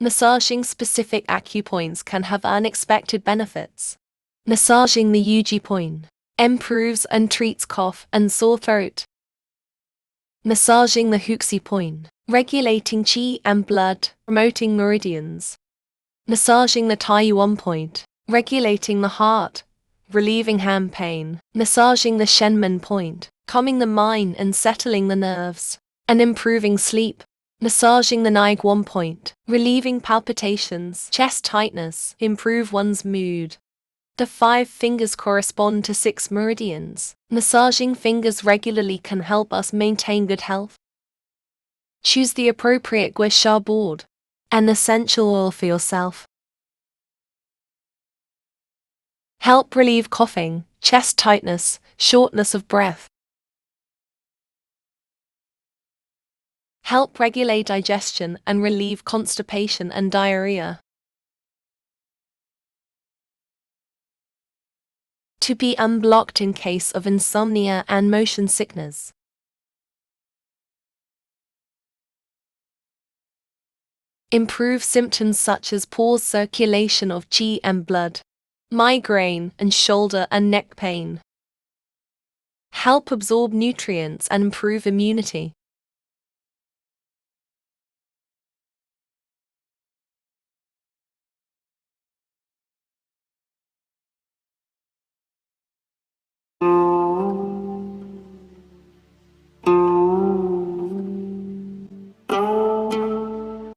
Massaging specific acupoints can have unexpected benefits. Massaging the Uji point improves and treats cough and sore throat. Massaging the Huxi point, regulating qi and blood, promoting meridians. Massaging the Taiyuan point, regulating the heart, relieving hand pain. Massaging the Shenmen point, calming the mind and settling the nerves, and improving sleep. Massaging the Naiguan point, relieving palpitations, chest tightness, improve one's mood. The 5 fingers correspond to 6 meridians. Massaging fingers regularly can help us maintain good health. Choose the appropriate gua sha board, an essential oil for yourself. Help relieve coughing, chest tightness, shortness of breath. Help regulate digestion and relieve constipation and diarrhea. To be unblocked in case of insomnia and motion sickness. Improve symptoms such as poor circulation of qi and blood, migraine and shoulder and neck pain. Help absorb nutrients and improve immunity.